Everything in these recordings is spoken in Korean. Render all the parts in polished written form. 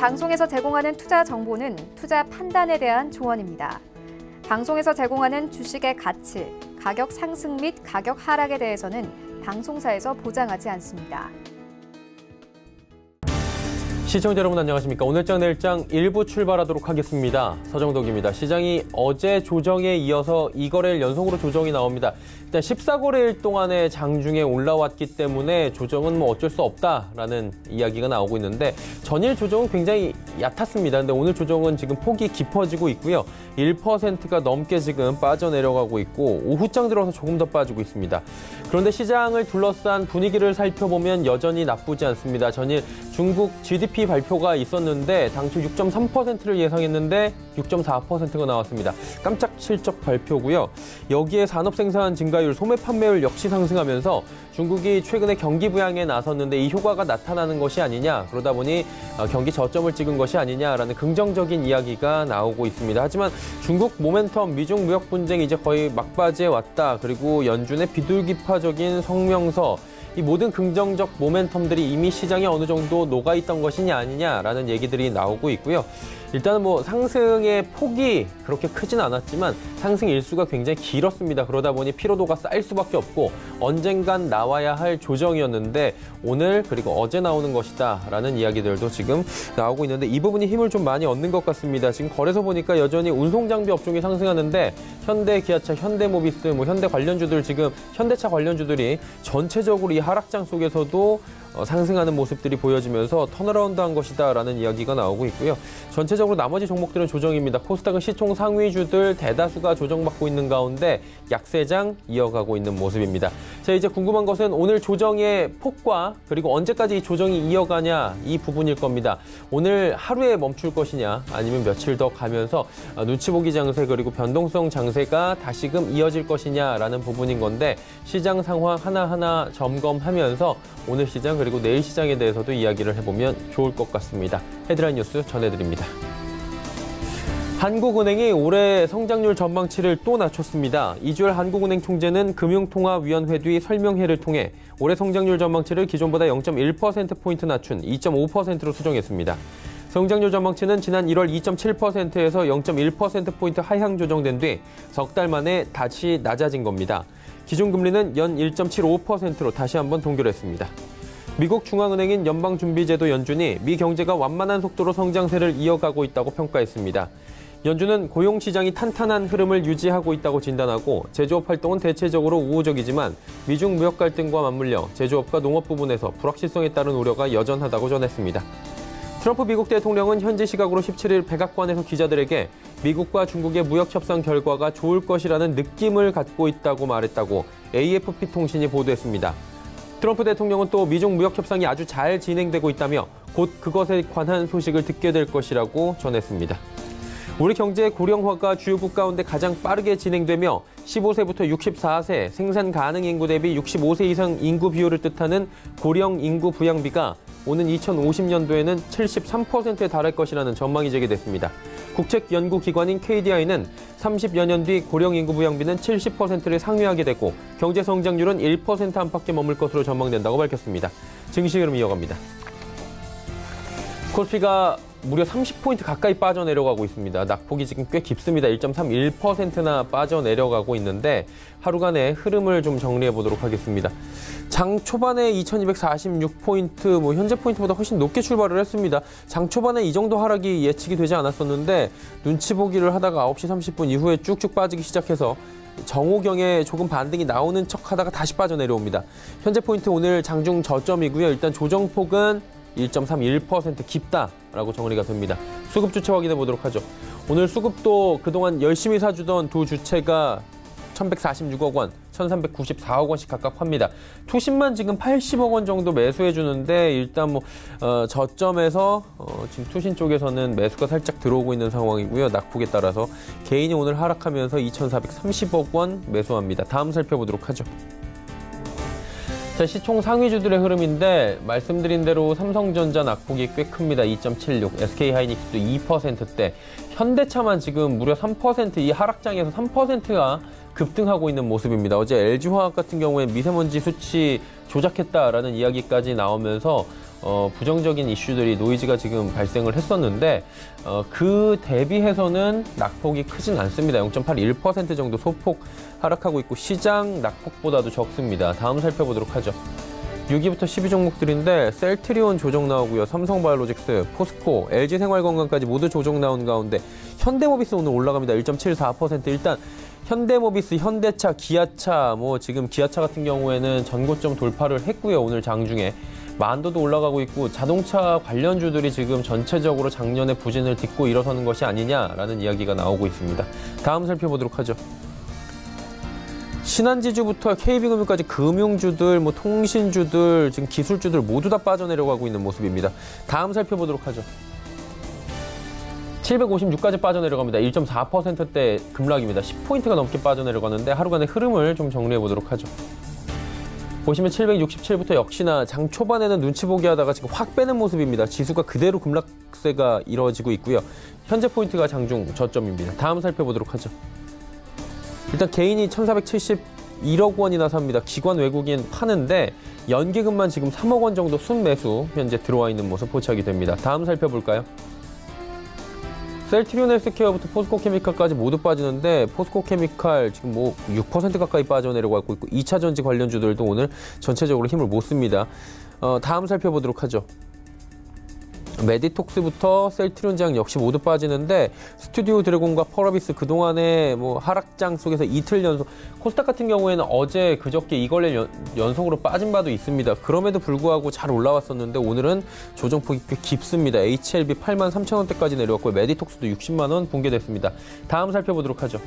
방송에서 제공하는 투자 정보는 투자 판단에 대한 조언입니다. 방송에서 제공하는 주식의 가치, 가격 상승 및 가격 하락에 대해서는 방송사에서 보장하지 않습니다. 시청자 여러분 안녕하십니까. 오늘장 내일장 1부 출발하도록 하겠습니다. 서정덕입니다. 시장이 어제 조정에 이어서 2거래일 연속으로 조정이 나옵니다. 일단 14거래일 동안의 장중에 올라왔기 때문에 조정은 어쩔 수 없다라는 이야기가 나오고 있는데 전일 조정은 굉장히 얕았습니다. 근데 오늘 조정은 지금 폭이 깊어지고 있고요. 1%가 넘게 지금 빠져내려가고 있고 오후장 들어서 조금 더 빠지고 있습니다. 그런데 시장을 둘러싼 분위기를 살펴보면 여전히 나쁘지 않습니다. 전일 중국 GDP 발표가 있었는데 당초 6.3%를 예상했는데 6.4%가 나왔습니다. 깜짝 실적 발표고요. 여기에 산업 생산 증가율, 소매 판매율 역시 상승하면서 중국이 최근에 경기 부양에 나섰는데 이 효과가 나타나는 것이 아니냐, 그러다 보니 경기 저점을 찍은 것이 아니냐라는 긍정적인 이야기가 나오고 있습니다. 하지만 중국 모멘텀, 미중 무역 분쟁이 이제 거의 막바지에 왔다. 그리고 연준의 비둘기파적인 성명서, 이 모든 긍정적 모멘텀들이 이미 시장에 어느 정도 녹아있던 것이냐 아니냐라는 얘기들이 나오고 있고요. 일단은 상승의 폭이 그렇게 크진 않았지만 상승 일수가 굉장히 길었습니다. 그러다 보니 피로도가 쌓일 수밖에 없고 언젠간 나와야 할 조정이었는데 오늘 그리고 어제 나오는 것이다라는 이야기들도 지금 나오고 있는데 이 부분이 힘을 좀 많이 얻는 것 같습니다. 지금 거래소 보니까 여전히 운송장비 업종이 상승하는데 현대, 기아차, 현대모비스, 현대 관련주들 지금 현대차 관련주들이 전체적으로 이 하락장 속에서도 상승하는 모습들이 보여지면서 턴어라운드한 것이다라는 이야기가 나오고 있고요. 전체적으로 나머지 종목들은 조정입니다. 코스닥은 시총 상위주들 대다수가 조정받고 있는 가운데 약세장 이어가고 있는 모습입니다. 자, 이제 궁금한 것은 오늘 조정의 폭과 그리고 언제까지 이 조정이 이어가냐 이 부분일 겁니다. 오늘 하루에 멈출 것이냐 아니면 며칠 더 가면서 눈치 보기 장세 그리고 변동성 장세가 다시금 이어질 것이냐라는 부분인 건데 시장 상황 하나하나 점검하면서 오늘 시장 그리고 내일 시장에 대해서도 이야기를 해보면 좋을 것 같습니다. 헤드라인 뉴스 전해드립니다. 한국은행이 올해 성장률 전망치를 또 낮췄습니다. 이주열 한국은행 총재는 금융통화위원회 뒤 설명회를 통해 올해 성장률 전망치를 기존보다 0.1%포인트 낮춘 2.5%로 수정했습니다. 성장률 전망치는 지난 1월 2.7%에서 0.1%포인트 하향 조정된 뒤 석 달 만에 다시 낮아진 겁니다. 기준금리는 연 1.75%로 다시 한번 동결했습니다. 미국 중앙은행인 연방준비제도 연준이 미 경제가 완만한 속도로 성장세를 이어가고 있다고 평가했습니다. 연준은 고용시장이 탄탄한 흐름을 유지하고 있다고 진단하고 제조업 활동은 대체적으로 우호적이지만 미중 무역 갈등과 맞물려 제조업과 농업 부분에서 불확실성에 따른 우려가 여전하다고 전했습니다. 트럼프 미국 대통령은 현지 시각으로 17일 백악관에서 기자들에게 미국과 중국의 무역 협상 결과가 좋을 것이라는 느낌을 갖고 있다고 말했다고 AFP 통신이 보도했습니다. 트럼프 대통령은 또 미중 무역 협상이 아주 잘 진행되고 있다며 곧 그것에 관한 소식을 듣게 될 것이라고 전했습니다. 우리 경제의 고령화가 주요국 가운데 가장 빠르게 진행되며 15세부터 64세 생산 가능 인구 대비 65세 이상 인구 비율을 뜻하는 고령 인구 부양비가 오는 2050년도에는 73%에 달할 것이라는 전망이 제기됐습니다. 국책연구기관인 KDI는 30여 년 뒤 고령 인구 부양비는 70%를 상회하게 되고 경제 성장률은 1% 안팎에 머물 것으로 전망된다고 밝혔습니다. 증시 흐름 이어갑니다. 코스피가 무려 30포인트 가까이 빠져내려가고 있습니다. 낙폭이 지금 꽤 깊습니다. 1.31%나 빠져내려가고 있는데 하루간의 흐름을 좀 정리해 보도록 하겠습니다. 장 초반에 2246포인트, 현재 포인트보다 훨씬 높게 출발을 했습니다. 장 초반에 이 정도 하락이 예측이 되지 않았었는데 눈치 보기를 하다가 9시 30분 이후에 쭉쭉 빠지기 시작해서 정오경에 조금 반등이 나오는 척 하다가 다시 빠져내려옵니다. 현재 포인트 오늘 장중 저점이고요. 일단 조정폭은 1.31% 깊다라고 정리가 됩니다. 수급 주체 확인해 보도록 하죠. 오늘 수급도 그동안 열심히 사주던 두 주체가 1,146억 원, 1,394억 원씩 각각 팝니다. 투신만 지금 80억 원 정도 매수해 주는데 일단 저점에서 지금 투신 쪽에서는 매수가 살짝 들어오고 있는 상황이고요. 낙폭에 따라서 개인이 오늘 하락하면서 2,430억 원 매수합니다. 다음 살펴보도록 하죠. 자, 시총 상위주들의 흐름인데 말씀드린 대로 삼성전자 낙폭이 꽤 큽니다. 2.76, SK하이닉스도 2%대, 현대차만 지금 무려 3%, 이 하락장에서 3%가 급등하고 있는 모습입니다. 어제 LG화학 같은 경우에 미세먼지 수치 조작했다라는 이야기까지 나오면서 부정적인 이슈들이 노이즈가 지금 발생을 했었는데 그 대비해서는 낙폭이 크진 않습니다. 0.81% 정도 소폭 하락하고 있고 시장 낙폭보다도 적습니다. 다음 살펴보도록 하죠. 6위부터 10위 종목들인데 셀트리온 조정 나오고요. 삼성바이오로직스, 포스코, LG생활건강까지 모두 조정 나온 가운데 현대모비스 오늘 올라갑니다. 1.74%. 일단 현대모비스, 현대차, 기아차, 지금 기아차 같은 경우에는 전고점 돌파를 했고요. 오늘 장중에. 만도도 올라가고 있고 자동차 관련주들이 지금 전체적으로 작년에 부진을 딛고 일어서는 것이 아니냐라는 이야기가 나오고 있습니다. 다음 살펴보도록 하죠. 신한지주부터 KB금융까지 금융주들, 통신주들, 지금 기술주들 모두 다 빠져내려가고 있는 모습입니다. 다음 살펴보도록 하죠. 756까지 빠져내려갑니다. 1.4%대 급락입니다. 10포인트가 넘게 빠져내려가는데 하루간의 흐름을 좀 정리해보도록 하죠. 보시면 767부터 역시나 장 초반에는 눈치 보기 하다가 지금 확 빼는 모습입니다. 지수가 그대로 급락세가 이루어지고 있고요. 현재 포인트가 장중 저점입니다. 다음 살펴보도록 하죠. 일단 개인이 1,471억 원이나 삽니다. 기관 외국인 파는데 연기금만 지금 3억 원 정도 순매수 현재 들어와 있는 모습 포착이 됩니다. 다음 살펴볼까요? 셀트리온 헬스케어부터 포스코케미칼까지 모두 빠지는데 포스코케미칼 지금 6% 가까이 빠져내려가고 있고 2차전지 관련주들도 오늘 전체적으로 힘을 못 씁니다. 다음 살펴보도록 하죠. 메디톡스부터 셀트리온장 역시 모두 빠지는데 스튜디오 드래곤과 펄어비스 그동안의 하락장 속에서 이틀 연속, 코스닥 같은 경우에는 어제 그저께 이걸레 연속으로 빠진 바도 있습니다. 그럼에도 불구하고 잘 올라왔었는데 오늘은 조정폭이 꽤 깊습니다. HLB 83,000원대까지 내려왔고요. 메디톡스도 60만 원 붕괴됐습니다. 다음 살펴보도록 하죠.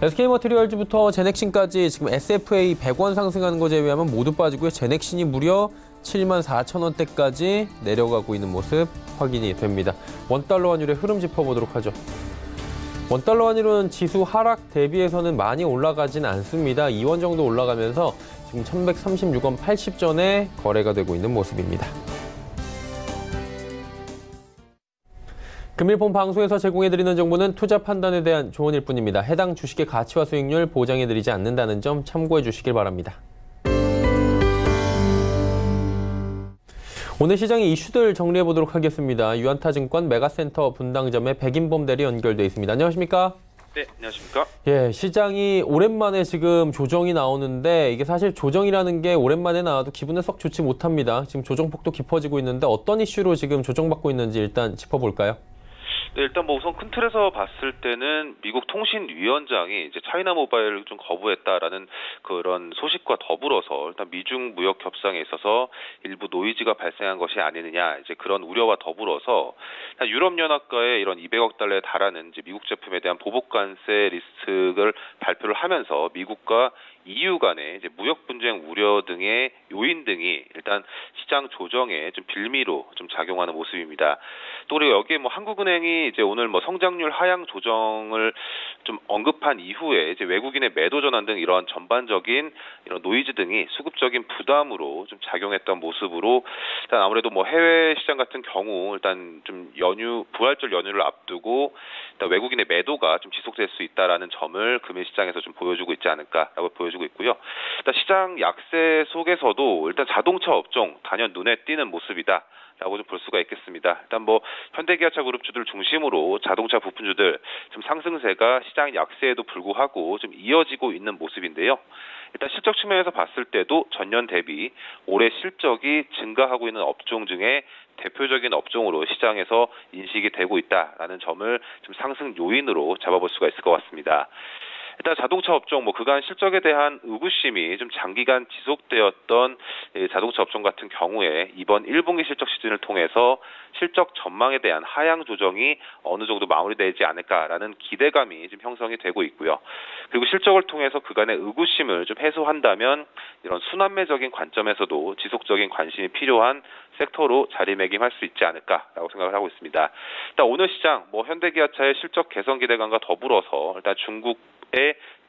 SK머티리얼즈부터 제넥신까지 지금 SFA 100원 상승하는 거 제외하면 모두 빠지고요. 제넥신이 무려 74,000원대까지 내려가고 있는 모습 확인이 됩니다. 원달러 환율의 흐름 짚어보도록 하죠. 원달러 환율은 지수 하락 대비해서는 많이 올라가진 않습니다. 2원 정도 올라가면서 지금 1136원 80전에 거래가 되고 있는 모습입니다. 금일폰 방송에서 제공해드리는 정보는 투자 판단에 대한 조언일 뿐입니다. 해당 주식의 가치와 수익률 보장해드리지 않는다는 점 참고해 주시길 바랍니다. 오늘 시장의 이슈들 정리해보도록 하겠습니다. 유안타증권 메가센터 분당점의 백인범 대리 연결돼 있습니다. 안녕하십니까? 네, 안녕하십니까? 예, 시장이 오랜만에 지금 조정이 나오는데 이게 사실 조정이라는 게 오랜만에 나와도 기분은 썩 좋지 못합니다. 지금 조정폭도 깊어지고 있는데 어떤 이슈로 지금 조정받고 있는지 일단 짚어볼까요? 네, 일단 우선 큰 틀에서 봤을 때는 미국 통신위원장이 이제 차이나 모바일을 좀 거부했다라는 그런 소식과 더불어서 일단 미중 무역 협상에 있어서 일부 노이즈가 발생한 것이 아니느냐 이제 그런 우려와 더불어서 유럽연합과의 이런 200억 달러에 달하는 이제 미국 제품에 대한 보복 관세 리스트를 발표를 하면서 미국과 EU 간의 이제 무역 분쟁 우려 등의 요인 등이 일단 시장 조정에 좀 빌미로 좀 작용하는 모습입니다. 또 그리고 여기에 한국은행이 이제 오늘 성장률 하향 조정을 좀 언급한 이후에 이제 외국인의 매도 전환 등 이런 전반적인 이런 노이즈 등이 수급적인 부담으로 좀 작용했던 모습으로 일단 아무래도 해외 시장 같은 경우 일단 좀 부활절 연휴를 앞두고 일단 외국인의 매도가 좀 지속될 수 있다라는 점을 금일 시장에서 좀 보여주고 있지 않을까라고 보여주고 있고요. 일단 시장 약세 속에서도 일단 자동차 업종 단연 눈에 띄는 모습이다. 라고 좀 볼 수가 있겠습니다. 일단 현대기아차 그룹주들 중심으로 자동차 부품주들 좀 상승세가 시장 약세에도 불구하고 좀 이어지고 있는 모습인데요. 일단 실적 측면에서 봤을 때도 전년 대비 올해 실적이 증가하고 있는 업종 중에 대표적인 업종으로 시장에서 인식이 되고 있다라는 점을 좀 상승 요인으로 잡아볼 수가 있을 것 같습니다. 일단 자동차 업종 그간 실적에 대한 의구심이 좀 장기간 지속되었던 자동차 업종 같은 경우에 이번 1분기 실적 시즌을 통해서 실적 전망에 대한 하향 조정이 어느 정도 마무리되지 않을까라는 기대감이 좀 형성이 되고 있고요. 그리고 실적을 통해서 그간의 의구심을 좀 해소한다면 이런 순환매적인 관점에서도 지속적인 관심이 필요한 섹터로 자리매김할 수 있지 않을까라고 생각을 하고 있습니다. 일단 오늘 시장 현대기아차의 실적 개선 기대감과 더불어서 일단 중국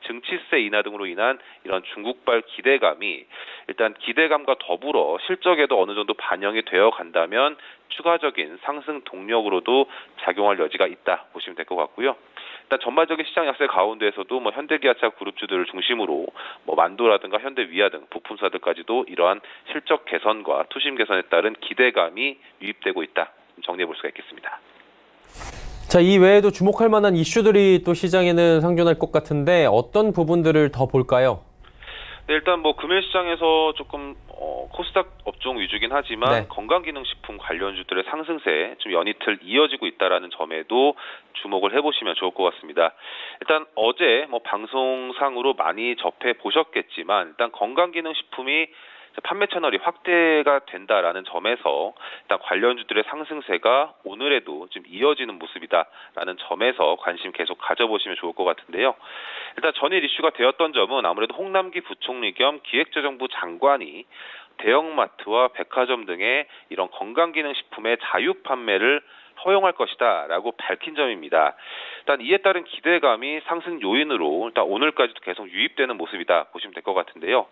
증치세 인하 등으로 인한 이런 중국발 기대감이 일단 기대감과 더불어 실적에도 어느 정도 반영이 되어 간다면 추가적인 상승 동력으로도 작용할 여지가 있다 보시면 될 것 같고요. 일단 전반적인 시장 약세 가운데에서도 현대기아차 그룹주들을 중심으로 만도라든가 현대위아 등 부품사들까지도 이러한 실적 개선과 투심 개선에 따른 기대감이 유입되고 있다. 정리해 볼 수가 있겠습니다. 자, 이 외에도 주목할 만한 이슈들이 또 시장에는 상존할 것 같은데 어떤 부분들을 더 볼까요? 네, 일단 금융시장에서 조금 코스닥 업종 위주긴 하지만 네. 건강기능식품 관련주들의 상승세 좀 연이틀 이어지고 있다라는 점에도 주목을 해보시면 좋을 것 같습니다. 일단 어제 방송상으로 많이 접해 보셨겠지만 일단 건강기능식품이 판매 채널이 확대가 된다라는 점에서 일단 관련주들의 상승세가 오늘에도 좀 이어지는 모습이다라는 점에서 관심 계속 가져보시면 좋을 것 같은데요. 일단 전일 이슈가 되었던 점은 아무래도 홍남기 부총리 겸 기획재정부 장관이 대형마트와 백화점 등의 이런 건강기능식품의 자유 판매를 허용할 것이다 라고 밝힌 점입니다. 일단 이에 따른 기대감이 상승 요인으로 일단 오늘까지도 계속 유입되는 모습이다 보시면 될 것 같은데요.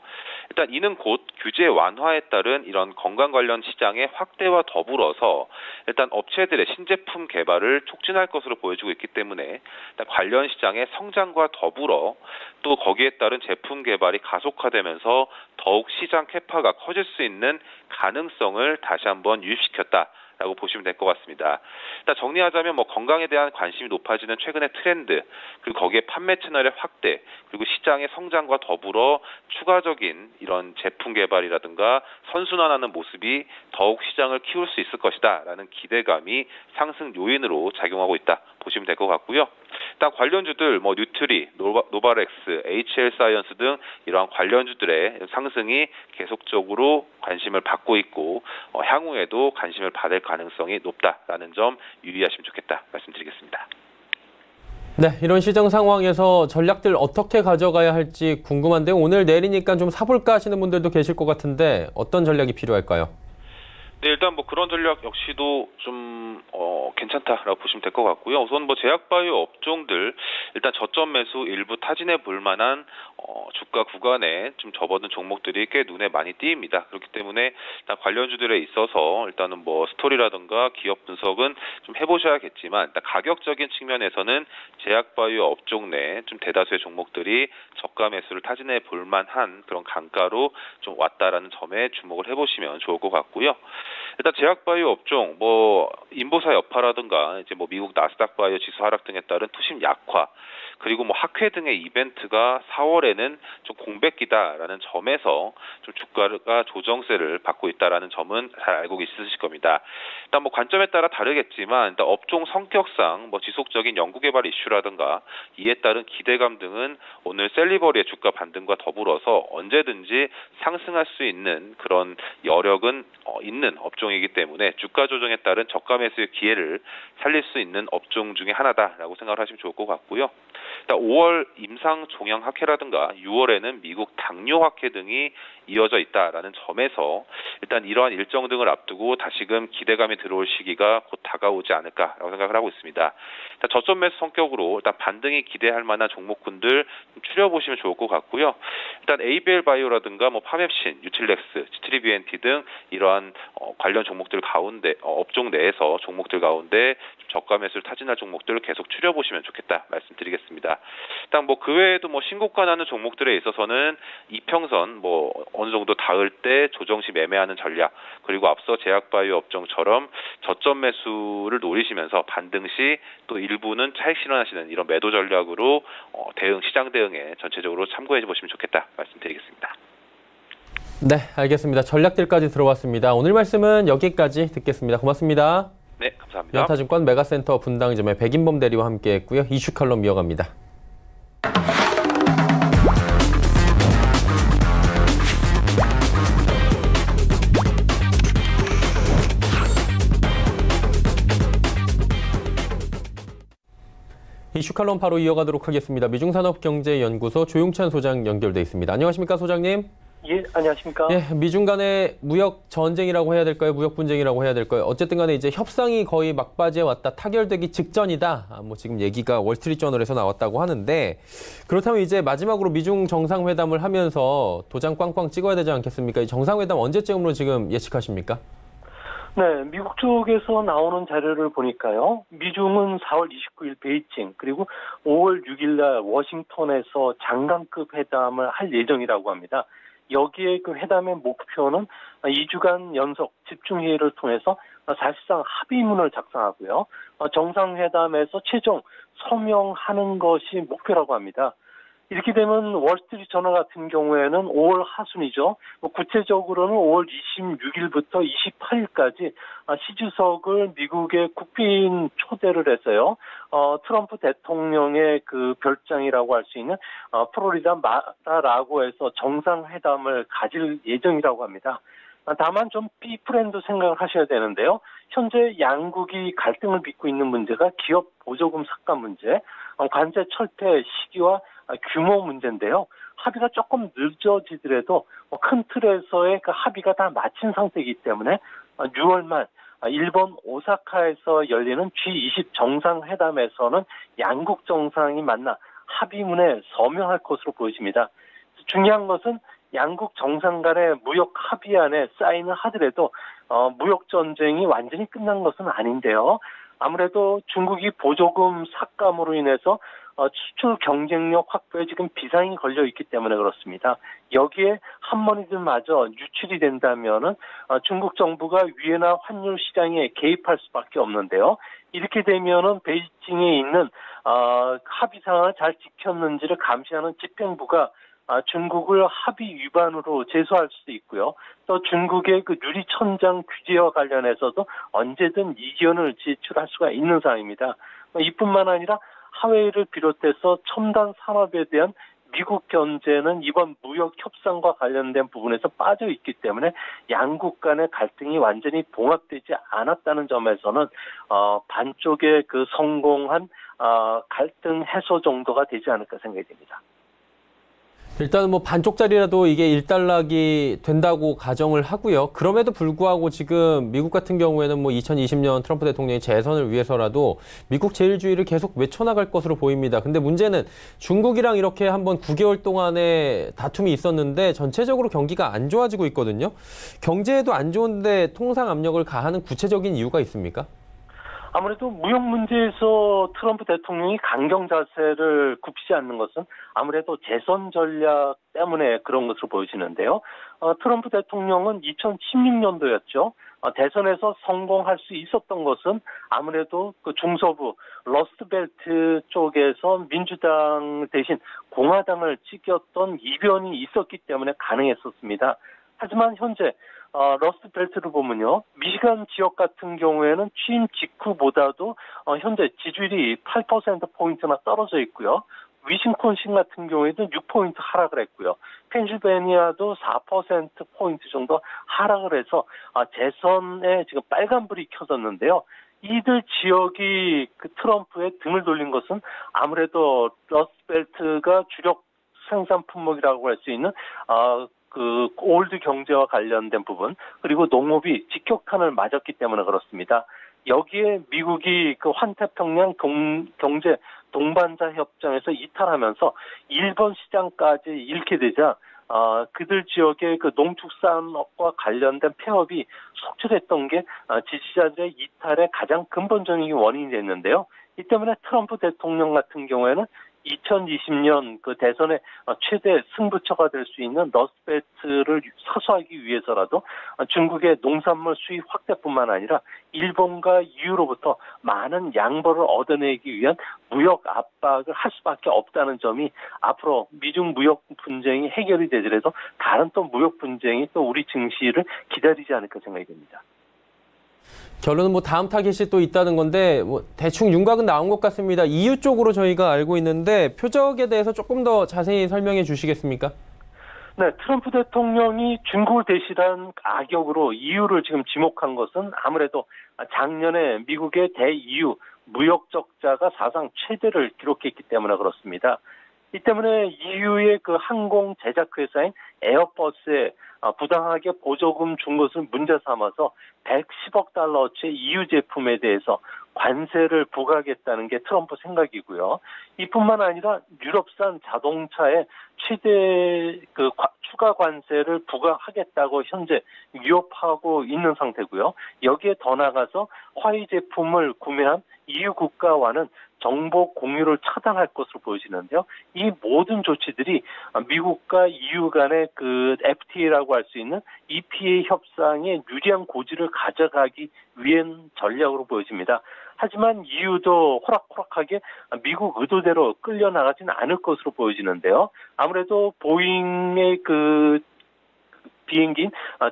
일단 이는 곧 규제 완화에 따른 이런 건강 관련 시장의 확대와 더불어서 일단 업체들의 신제품 개발을 촉진할 것으로 보여지고 있기 때문에 일단 관련 시장의 성장과 더불어 또 거기에 따른 제품 개발이 가속화되면서 더욱 시장 캐파가 커질 수 있는 가능성을 다시 한번 유입시켰다라고 보시면 될 것 같습니다. 일단 정리하자면 건강에 대한 관심이 높아지는 최근의 트렌드, 그리고 거기에 판매 채널의 확대, 그리고 시장의 성장과 더불어 추가적인 이런 제품 개발이라든가 선순환하는 모습이 더욱 시장을 키울 수 있을 것이다라는 기대감이 상승 요인으로 작용하고 있다 보시면 될 것 같고요. 일단 관련주들 뉴트리, 노바렉스, HL사이언스 등 이러한 관련주들의 상승이 계속적으로 관심을 받고 있고 향후에도 관심을 받을 가능성이 높다라는 점 유의하시면 좋겠다 말씀드리겠습니다. 네, 이런 시장 상황에서 전략들 어떻게 가져가야 할지 궁금한데요. 오늘 내리니까 좀 사볼까 하시는 분들도 계실 것 같은데 어떤 전략이 필요할까요? 네, 일단 그런 전략 역시도 좀 괜찮다라고 보시면 될 것 같고요. 우선 제약바이오 업종들 일단 저점 매수 일부 타진해 볼 만한 주가 구간에 좀 접어든 종목들이 꽤 눈에 많이 띄입니다. 그렇기 때문에 일단 관련주들에 있어서 일단은 스토리라든가 기업 분석은 좀 해보셔야겠지만 일단 가격적인 측면에서는 제약바이오 업종 내 좀 대다수의 종목들이 저가 매수를 타진해 볼 만한 그런 강가로 좀 왔다라는 점에 주목을 해보시면 좋을 것 같고요. 일단 제약바이오 업종 인보사 여파라든가 이제 미국 나스닥 바이오 지수 하락 등에 따른 투심 약화, 그리고 학회 등의 이벤트가 4월에는 좀 공백기다라는 점에서 좀 주가가 조정세를 받고 있다라는 점은 잘 알고 있으실 겁니다. 일단 관점에 따라 다르겠지만 일단 업종 성격상 지속적인 연구개발 이슈라든가 이에 따른 기대감 등은 오늘 셀리버리의 주가 반등과 더불어서 언제든지 상승할 수 있는 그런 여력은 있는 업종이기 때문에 주가 조정에 따른 저가 매수의 기회를 살릴 수 있는 업종 중에 하나다라고 생각을 하시면 좋을 것 같고요. 일단 5월 임상 종양 학회라든가 6월에는 미국 당뇨 학회 등이 이어져 있다라는 점에서 일단 이러한 일정 등을 앞두고 다시금 기대감이 들어올 시기가 곧 다가오지 않을까라고 생각을 하고 있습니다. 일단 저점 매수 성격으로 일단 반등이 기대할 만한 종목군들 좀 추려보시면 좋을 것 같고요. 일단 ABL 바이오라든가 파맵신, 유틸렉스, 지트리비엔티 등 이러한 관련 종목들 가운데 업종 내에서 종목들 가운데 저가 매수를 타진할 종목들을 계속 추려보시면 좋겠다 말씀드리겠습니다. 일단 그 외에도 신고가 나는 종목들에 있어서는 이평선 어느 정도 닿을 때 조정 시 매매하는 전략, 그리고 앞서 제약바이오 업종처럼 저점 매수를 노리시면서 반등 시 또 일부는 차익 실현하시는 이런 매도 전략으로 시장 대응에 전체적으로 참고해 보시면 좋겠다 말씀드리겠습니다. 네, 알겠습니다. 전략들까지 들어왔습니다. 오늘 말씀은 여기까지 듣겠습니다. 고맙습니다. 네, 감사합니다. 연타증권 메가센터 분당점의 백인범 대리와 함께했고요. 이슈 칼럼 이어갑니다. 이슈 칼럼 바로 이어가도록 하겠습니다. 미중산업경제연구소 조용찬 소장 연결돼 있습니다. 안녕하십니까, 소장님? 예, 안녕하십니까? 예, 미중 간의 무역 전쟁이라고 해야 될까요? 무역 분쟁이라고 해야 될까요? 어쨌든 간에 이제 협상이 거의 막바지에 왔다, 타결되기 직전이다. 뭐 지금 얘기가 월스트리트저널에서 나왔다고 하는데, 그렇다면 이제 마지막으로 미중 정상회담을 하면서 도장 꽝꽝 찍어야 되지 않겠습니까? 이 정상회담 언제쯤으로 지금 예측하십니까? 네, 미국 쪽에서 나오는 자료를 보니까요. 미중은 4월 29일 베이징, 그리고 5월 6일 날 워싱턴에서 장관급 회담을 할 예정이라고 합니다. 여기에 그 회담의 목표는 2주간 연속 집중회의를 통해서 사실상 합의문을 작성하고요. 정상회담에서 최종 서명하는 것이 목표라고 합니다. 이렇게 되면 월스트리트저널 같은 경우에는 5월 하순이죠. 구체적으로는 5월 26일부터 28일까지 시 주석을 미국의 국빈 초대를 해서요. 트럼프 대통령의 그 별장이라고 할 수 있는 플로리다 마라라고에서 정상회담을 가질 예정이라고 합니다. 다만 좀 비프렌드 생각을 하셔야 되는데요. 현재 양국이 갈등을 빚고 있는 문제가 기업 보조금 삭감 문제, 관세 철폐 시기와 규모 문제인데요. 합의가 조금 늦어지더라도 큰 틀에서의 그 합의가 다 마친 상태이기 때문에 6월 말 일본 오사카에서 열리는 G20 정상회담에서는 양국 정상이 만나 합의문에 서명할 것으로 보여집니다. 중요한 것은 양국 정상 간의 무역 합의안에 사인을 하더라도 무역 전쟁이 완전히 끝난 것은 아닌데요. 아무래도 중국이 보조금 삭감으로 인해서 수출 경쟁력 확보에 지금 비상이 걸려 있기 때문에 그렇습니다. 여기에 한머니들마저 유출이 된다면은 중국 정부가 위안화 환율 시장에 개입할 수밖에 없는데요. 이렇게 되면은 베이징에 있는 합의 사항을 잘 지켰는지를 감시하는 집행부가 중국을 합의 위반으로 제소할 수도 있고요. 또 중국의 그 유리천장 규제와 관련해서도 언제든 이견을 제출할 수가 있는 상황입니다. 이뿐만 아니라 하웨이를 비롯해서 첨단 산업에 대한 미국 견제는 이번 무역 협상과 관련된 부분에서 빠져 있기 때문에 양국 간의 갈등이 완전히 봉합되지 않았다는 점에서는 반쪽의 그 성공한 갈등 해소 정도가 되지 않을까 생각이 됩니다. 일단은 뭐 반쪽짜리라도 이게 일단락이 된다고 가정을 하고요. 그럼에도 불구하고 지금 미국 같은 경우에는 뭐 2020년 트럼프 대통령의 재선을 위해서라도 미국 제일주의를 계속 외쳐나갈 것으로 보입니다. 근데 문제는 중국이랑 이렇게 한번 9개월 동안의 다툼이 있었는데 전체적으로 경기가 안 좋아지고 있거든요. 경제에도 안 좋은데 통상 압력을 가하는 구체적인 이유가 있습니까? 아무래도 무역 문제에서 트럼프 대통령이 강경 자세를 굽히지 않는 것은 아무래도 재선 전략 때문에 그런 것으로 보여지는데요. 트럼프 대통령은 2016년도였죠. 대선에서 성공할 수 있었던 것은 아무래도 그 중서부 러스트벨트 쪽에서 민주당 대신 공화당을 찍었던 이변이 있었기 때문에 가능했었습니다. 하지만 현재 러스트벨트를 보면요. 미시간 지역 같은 경우에는 취임 직후보다도 현재 지지율이 8%포인트나 떨어져 있고요. 위스콘신 같은 경우에도 6포인트 하락을 했고요. 펜실베니아도 4%포인트 정도 하락을 해서 재선에 지금 빨간불이 켜졌는데요. 이들 지역이 그 트럼프의 등을 돌린 것은 아무래도 러스트벨트가 주력 생산 품목이라고 할 수 있는 그 올드 경제와 관련된 부분 그리고 농업이 직격탄을 맞았기 때문에 그렇습니다. 여기에 미국이 그 환태평양 경제 동반자 협정에서 이탈하면서 일본 시장까지 잃게 되자 그들 지역의 그 농축산업과 관련된 폐업이 속출했던 게 지지자들의 이탈의 가장 근본적인 원인이 됐는데요. 이 때문에 트럼프 대통령 같은 경우에는 2020년 그 대선의 최대 승부처가 될 수 있는 러스트벨트를 사수하기 위해서라도 중국의 농산물 수입 확대뿐만 아니라 일본과 EU로부터 많은 양보를 얻어내기 위한 무역 압박을 할 수밖에 없다는 점이 앞으로 미중 무역 분쟁이 해결이 되더라도 다른 또 무역 분쟁이 또 우리 증시를 기다리지 않을까 생각이 됩니다. 결론은 뭐 다음 타겟이 또 있다는 건데 뭐 대충 윤곽은 나온 것 같습니다. EU 쪽으로 저희가 알고 있는데 표적에 대해서 조금 더 자세히 설명해 주시겠습니까? 네, 트럼프 대통령이 중국을 대신한 악역으로 EU를 지금 지목한 것은 아무래도 작년에 미국의 대-EU 무역 적자가 사상 최대를 기록했기 때문에 그렇습니다. 이 때문에 EU의 그 항공 제작 회사인 에어버스에 부당하게 보조금 준 것을 문제 삼아서 110억 달러어치의 EU 제품에 대해서 관세를 부과하겠다는 게 트럼프 생각이고요. 이뿐만 아니라 유럽산 자동차에 최대 추가 관세를 부과하겠다고 현재 위협하고 있는 상태고요. 여기에 더 나가서 화웨이 제품을 구매한 EU 국가와는 정보 공유를 차단할 것으로 보여지는데요. 이 모든 조치들이 미국과 EU 간의 FTA라고 할 수 있는 EPA 협상에 유리한 고지를 가져가기 위한 전략으로 보여집니다. 하지만 EU도 호락호락하게 미국 의도대로 끌려나가지는 않을 것으로 보여지는데요. 아무래도 보잉의 비행기인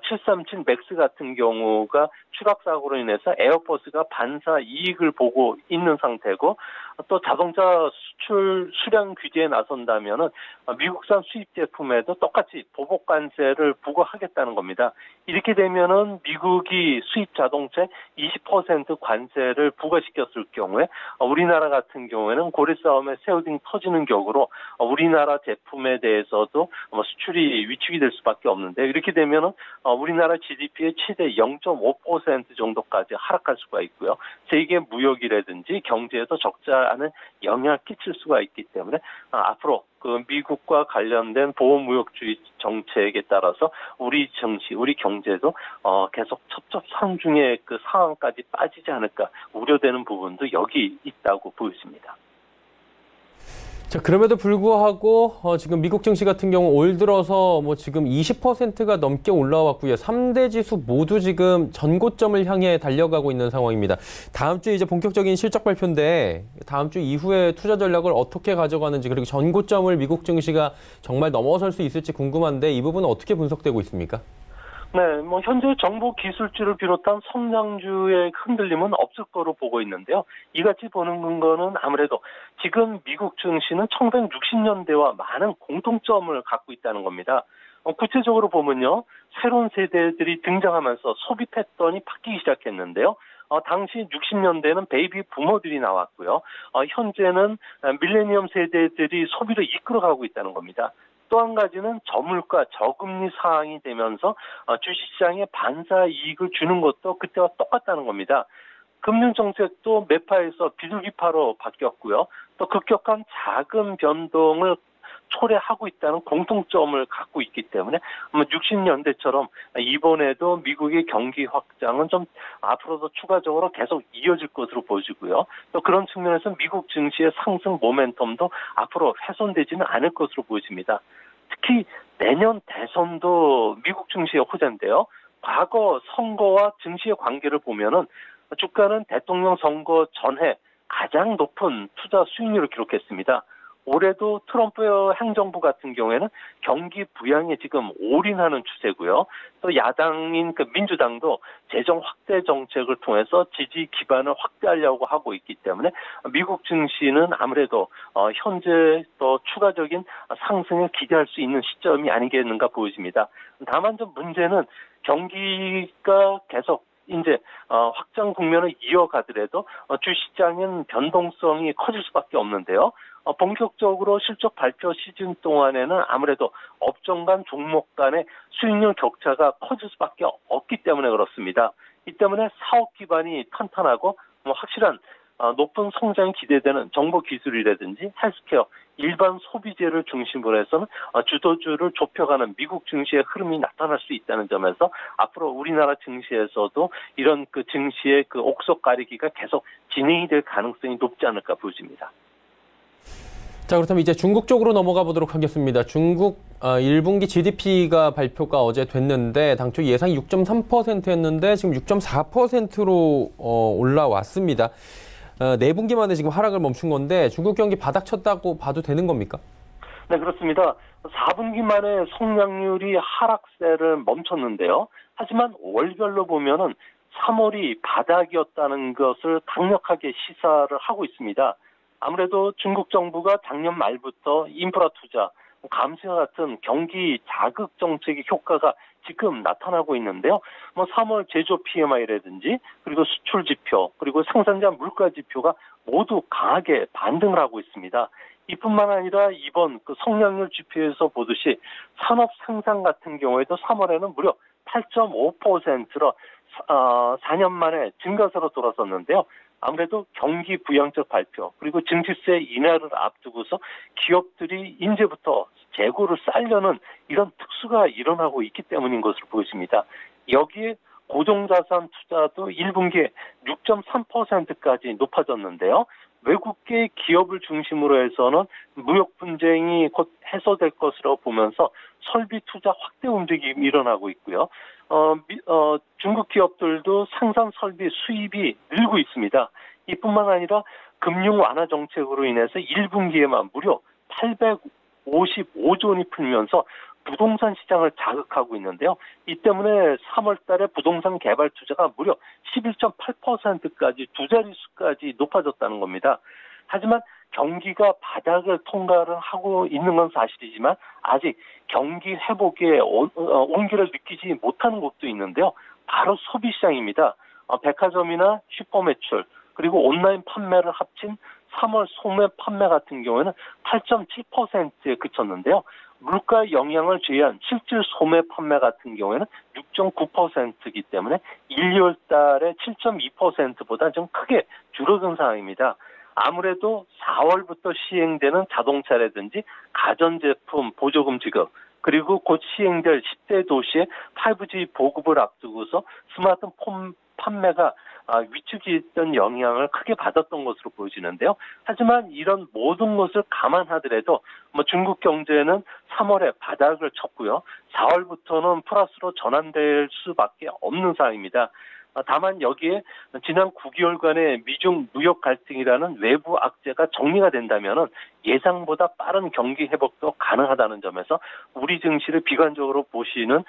737 맥스 같은 경우가 추락사고로 인해서 에어버스가 반사 이익을 보고 있는 상태고, 또 자동차 수출 수량 규제에 나선다면은 미국산 수입 제품에도 똑같이 보복 관세를 부과하겠다는 겁니다. 이렇게 되면은 미국이 수입 자동차에 20% 관세를 부과시켰을 경우에 우리나라 같은 경우에는 고래 싸움에 새우등 터지는 격으로 우리나라 제품에 대해서도 수출이 위축이 될 수밖에 없는데, 이렇게 되면은 우리나라 GDP의 최대 0.5% 정도까지 하락할 수가 있고요. 세계 무역이라든지 경제에도 적잖은 영향을 끼칠 수가 있기 때문에 앞으로 미국과 관련된 보호무역주의 정책에 따라서 우리 정치, 우리 경제도 계속 첩첩산중의 상황까지 빠지지 않을까 우려되는 부분도 여기 있다고 보여집니다. 자, 그럼에도 불구하고 지금 미국 증시 같은 경우 올 들어서 지금 20%가 넘게 올라왔고요. 3대 지수 모두 지금 전고점을 향해 달려가고 있는 상황입니다. 다음 주에 이제 본격적인 실적 발표인데 다음 주 이후에 투자 전략을 어떻게 가져가는지, 그리고 전고점을 미국 증시가 정말 넘어설 수 있을지 궁금한데 이 부분은 어떻게 분석되고 있습니까? 네, 현재 정보 기술주를 비롯한 성장주의 흔들림은 없을 거로 보고 있는데요. 이같이 보는 근거는 아무래도 지금 미국 증시는 1960년대와 많은 공통점을 갖고 있다는 겁니다. 구체적으로 보면요, 새로운 세대들이 등장하면서 소비 패턴이 바뀌기 시작했는데요. 당시 60년대는 베이비 부모들이 나왔고요. 현재는 밀레니엄 세대들이 소비를 이끌어가고 있다는 겁니다. 또 한 가지는 저물가, 저금리 상황이 되면서 주식시장에 반사 이익을 주는 것도 그때와 똑같다는 겁니다. 금융정책도 매파에서 비둘기파로 바뀌었고요. 또 급격한 자금 변동을 초래하고 있다는 공통점을 갖고 있기 때문에 60년대처럼 이번에도 미국의 경기 확장은 좀 앞으로도 추가적으로 계속 이어질 것으로 보여지고요. 또 그런 측면에서 미국 증시의 상승 모멘텀도 앞으로 훼손되지는 않을 것으로 보여집니다. 특히 내년 대선도 미국 증시의 호재인데요. 과거 선거와 증시의 관계를 보면은 주가는 대통령 선거 전해 가장 높은 투자 수익률을 기록했습니다. 올해도 트럼프 행정부 같은 경우에는 경기 부양에 지금 올인하는 추세고요. 또 야당인 민주당도 재정 확대 정책을 통해서 지지 기반을 확대하려고 하고 있기 때문에 미국 증시는 아무래도 현재 또 추가적인 상승을 기대할 수 있는 시점이 아니겠는가 보여집니다. 다만 좀 문제는 경기가 계속 이제 확장 국면을 이어가더라도 주시장은 변동성이 커질 수밖에 없는데요. 본격적으로 실적 발표 시즌 동안에는 아무래도 업종 간 종목 간의 수익률 격차가 커질 수밖에 없기 때문에 그렇습니다. 이 때문에 사업 기반이 탄탄하고 확실한 높은 성장이 기대되는 정보기술이라든지 헬스케어, 일반 소비재를 중심으로 해서는 주도주를 좁혀가는 미국 증시의 흐름이 나타날 수 있다는 점에서 앞으로 우리나라 증시에서도 이런 증시의 옥석 가리기가 계속 진행이 될 가능성이 높지 않을까 보여집니다. 자, 그렇다면 이제 중국 쪽으로 넘어가 보도록 하겠습니다. 중국 1분기 GDP가 발표가 어제 됐는데 당초 예상이 6.3%였는데 지금 6.4%로 올라왔습니다. 4분기 만에 지금 하락을 멈춘 건데 중국 경기 바닥쳤다고 봐도 되는 겁니까? 네, 그렇습니다. 4분기 만에 성장률이 하락세를 멈췄는데요. 하지만 월별로 보면은 3월이 바닥이었다는 것을 강력하게 시사를 하고 있습니다. 아무래도 중국 정부가 작년 말부터 인프라 투자, 감세와 같은 경기 자극 정책의 효과가 지금 나타나고 있는데요. 3월 제조 PMI라든지 그리고 수출 지표 그리고 생산자 물가 지표가 모두 강하게 반등을 하고 있습니다. 이뿐만 아니라 이번 그 성장률 지표에서 보듯이 산업 생산 같은 경우에도 3월에는 무려 8.5%로 4년 만에 증가세로 돌아섰는데요. 아무래도 경기 부양적 발표 그리고 증시세 인하를 앞두고서 기업들이 이제부터 재고를 쌓으려는 이런 특수가 일어나고 있기 때문인 것으로 보여집니다. 여기에 고정자산 투자도 1분기에 6.3%까지 높아졌는데요. 외국계 기업을 중심으로 해서는 무역 분쟁이 곧 해소될 것으로 보면서 설비 투자 확대 움직임이 일어나고 있고요. 중국 기업들도 생산 설비 수입이 늘고 있습니다. 이뿐만 아니라 금융 완화 정책으로 인해서 1분기에만 무려 855조 원이 풀면서 부동산 시장을 자극하고 있는데요. 이 때문에 3월 달에 부동산 개발 투자가 무려 11.8%까지 두 자릿수까지 높아졌다는 겁니다. 하지만 경기가 바닥을 통과를 하고 있는 건 사실이지만 아직 경기 회복의 온기를 느끼지 못하는 곳도 있는데요. 바로 소비시장입니다. 백화점이나 슈퍼 매출 그리고 온라인 판매를 합친 3월 소매 판매 같은 경우에는 8.7%에 그쳤는데요. 물가 영향을 제외한 실질 소매 판매 같은 경우에는 6.9%이기 때문에 1, 2월 달에 7.2%보다 좀 크게 줄어든 상황입니다. 아무래도 4월부터 시행되는 자동차라든지 가전제품 보조금 지급 그리고 곧 시행될 10대 도시의 5G 보급을 앞두고서 스마트폰 판매가 위축했던 영향을 크게 받았던 것으로 보여지는데요. 하지만 이런 모든 것을 감안하더라도 중국 경제는 3월에 바닥을 쳤고요. 4월부터는 플러스로 전환될 수밖에 없는 상황입니다. 다만 여기에 지난 9개월간의 미중 무역 갈등이라는 외부 악재가 정리가 된다면 예상보다 빠른 경기 회복도 가능하다는 점에서 우리 증시를 비관적으로 보시는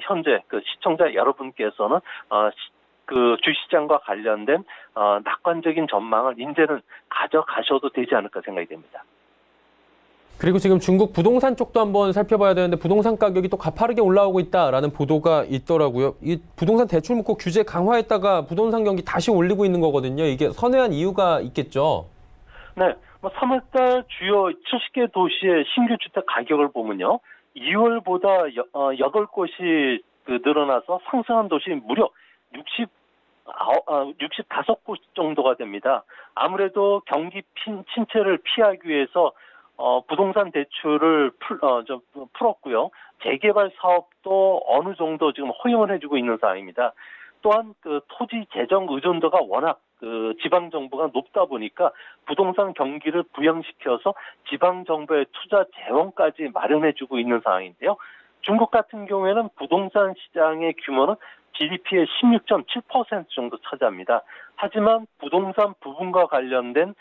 현재 그 시청자 여러분께서는 그 주시장과 관련된 낙관적인 전망을 이제는 가져가셔도 되지 않을까 생각이 됩니다. 그리고 지금 중국 부동산 쪽도 한번 살펴봐야 되는데 부동산 가격이 또 가파르게 올라오고 있다라는 보도가 있더라고요. 이 부동산 대출 묶고 규제 강화했다가 부동산 경기 다시 올리고 있는 거거든요. 이게 선회한 이유가 있겠죠? 네, 3월달 주요 70개 도시의 신규 주택 가격을 보면요. 2월보다 8곳이 늘어나서 상승한 도시 무려 65곳 정도가 됩니다. 아무래도 경기 침체를 피하기 위해서 부동산 대출을 풀었고요. 재개발 사업도 어느 정도 지금 허용을 해주고 있는 상황입니다. 또한 그 토지 재정 의존도가 워낙 그 지방 정부가 높다 보니까 부동산 경기를 부양시켜서 지방 정부의 투자 재원까지 마련해주고 있는 상황인데요. 중국 같은 경우에는 부동산 시장의 규모는 GDP의 16.7% 정도 차지합니다. 하지만 부동산 부분과 관련된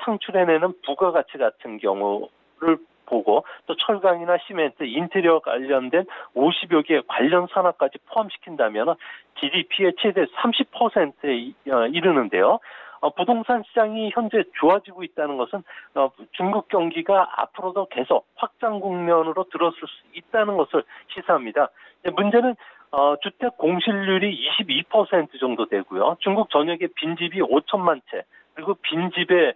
창출해내는 부가가치 같은 경우를 보고 또 철강이나 시멘트, 인테리어 관련된 50여 개 관련 산업까지 포함시킨다면 GDP의 최대 30%에 이르는데요. 부동산 시장이 현재 좋아지고 있다는 것은 중국 경기가 앞으로도 계속 확장 국면으로 들어설 수 있다는 것을 시사합니다. 문제는 주택 공실률이 22% 정도 되고요. 중국 전역에 빈집이 5천만 채, 그리고 빈집에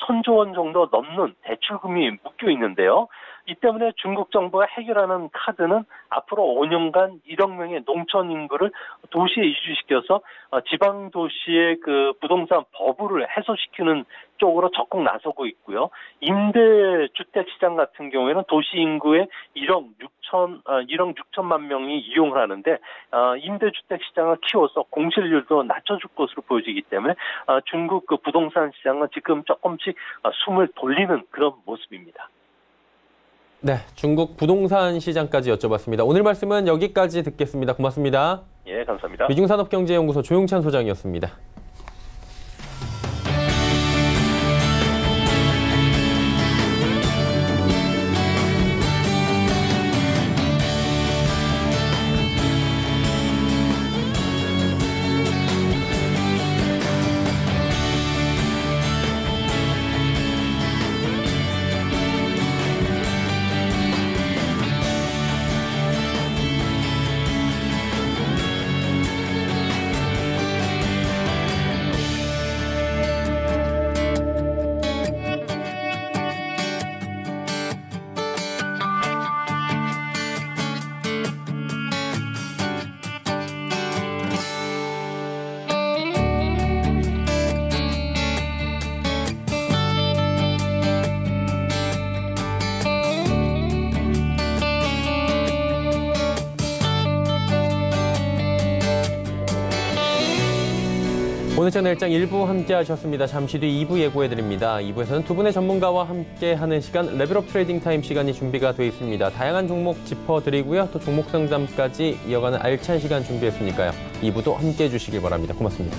1,000조 원 정도 넘는 대출금이 묶여 있는데요. 이 때문에 중국 정부가 해결하는 카드는 앞으로 5년간 1억 명의 농촌 인구를 도시에 이주시켜서 지방 도시의 그 부동산 버블을 해소시키는 쪽으로 적극 나서고 있고요. 임대 주택 시장 같은 경우에는 도시 인구의 1억 6천만 명이 이용을 하는데 임대 주택 시장을 키워서 공실률도 낮춰줄 것으로 보여지기 때문에 중국 그 부동산 시장은 지금 조금씩 숨을 돌리는 그런 모습입니다. 네, 중국 부동산 시장까지 여쭤봤습니다. 오늘 말씀은 여기까지 듣겠습니다. 고맙습니다. 예, 감사합니다. 미중산업경제연구소 조용찬 소장이었습니다. 오늘장 내일장 1부 함께 하셨습니다. 잠시 뒤 2부 예고해드립니다. 2부에서는 두 분의 전문가와 함께하는 시간 레벨업 트레이딩 타임 시간이 준비가 되어 있습니다. 다양한 종목 짚어드리고요. 또 종목 상담까지 이어가는 알찬 시간 준비했으니까요. 2부도 함께해 주시길 바랍니다. 고맙습니다.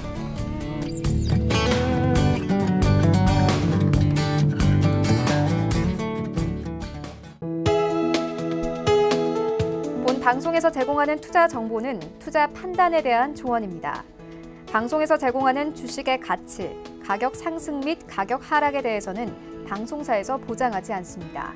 본 방송에서 제공하는 투자 정보는 투자 판단에 대한 조언입니다. 방송에서 제공하는 주식의 가치, 가격 상승 및 가격 하락에 대해서는 방송사에서 보장하지 않습니다.